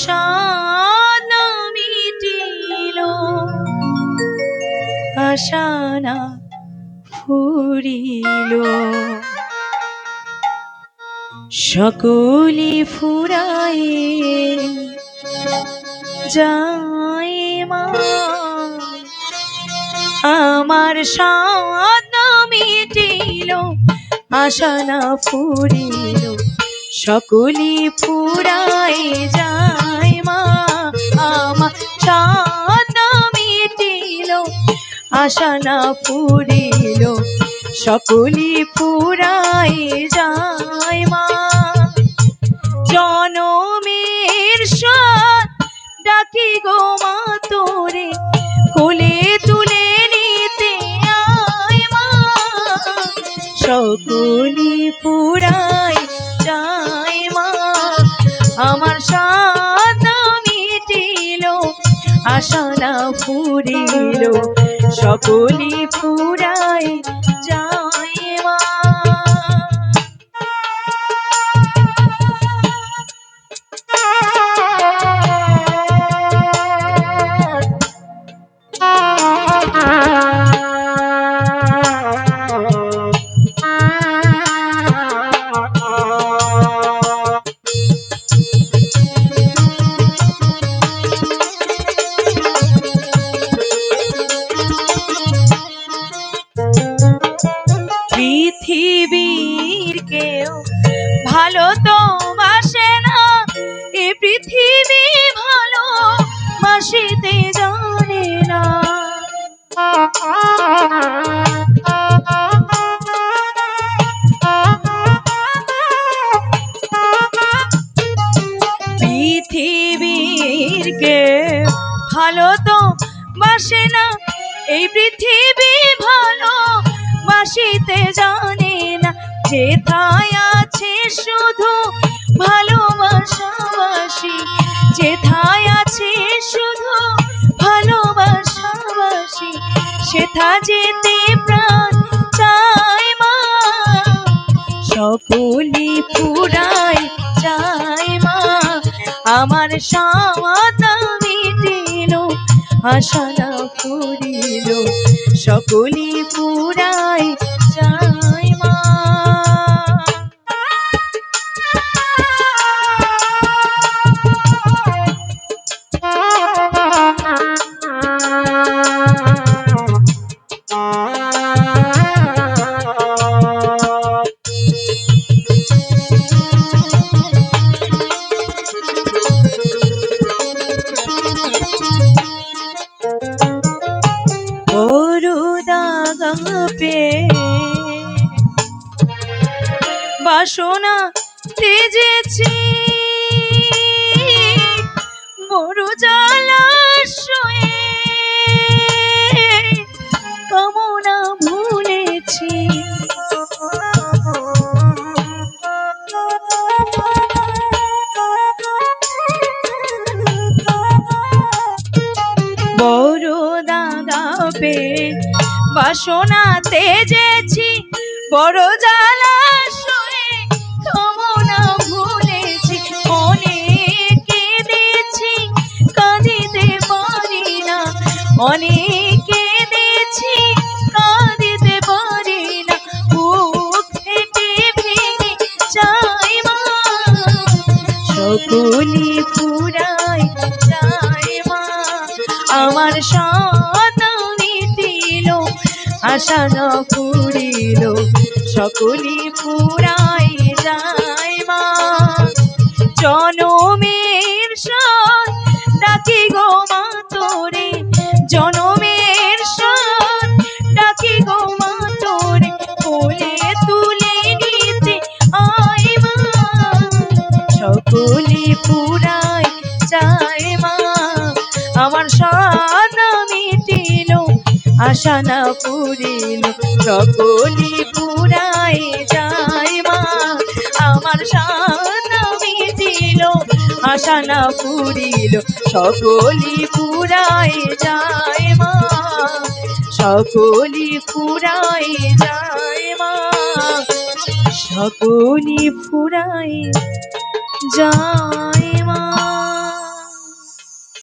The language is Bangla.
সাদ মিটিল, আশা না ফুরিল। সকলি ফুরায়ে যায় মা, আমার সাদ মিটিল, আশা না ফুরিল। সকলি ফুরায়ে যায় মা, আমার সাদ মিটিল, আশা না ফুরিল। সকলি ফুরায়ে যায় মা, জনমের সাথ ডাকি গো মা তোরে, কোলে তুলে নিতে আয় মা। সকলি ফুরায়ে যায় মা, আমার সাদ মিটিল, আশা না ফুরিল। সকলি ফুরায়ে যায় মা। পৃথিবীর কেউ ভালো তো বাসে না, এ পৃথিবী ভালো বাসিতে জানে না। পৃথিবীর কেউ ভালো তো বাসে না, এই পৃথিবী ভালো বাসিতে জানে না। যেথায় আছে শুধু ভালোবাসাবাসি, যেথায় আছে শুধু ভালোবাসাবাসি, সেথা যেতে প্রাণ চায় মা। সকলি ফুরায়ে যায় মা, আমার সাদ মিটিল, আশা না ফুরিল। সকলি ফুরায়ে যায় মা। বাসনা তেজেছি বড় জ্বালাশয়ে, কামনা ভুলেছি বড় দাগা পেয়ে। বাসনা তেজেছি বড় জ্বালাশয়ে, কামনা ভুলেছি অনেক কেঁদেছি, কাঁদিতে পারি না। অনেক কেঁদেছি, কাঁদিতে পারি না। বুক ফেটে ভেঙে যায় মা, সকলি ফুরায়ে যায় মা। আমার সাদ মিটিল, আশা না ফুরিল। সকলি ফুরায়ে যায় মা, জনমের সাথ ডাকি গো মা তোরে, জনমের সাথ ডাকি গো মা তোরে, কোলে তুলে নিতে আয় মা। সকলি ফুরায়ে যায় মা, আমার সাদ মিটিল, আশা না ফুরিল। সকলি ফুরায়ে যায় মা, আমার সাদ মিটিল, আশা না ফুরিল। সকলি ফুরায়ে যায় মা, সকলি ফুরায়ে যায় মা, সকলি ফুরায়ে যায়।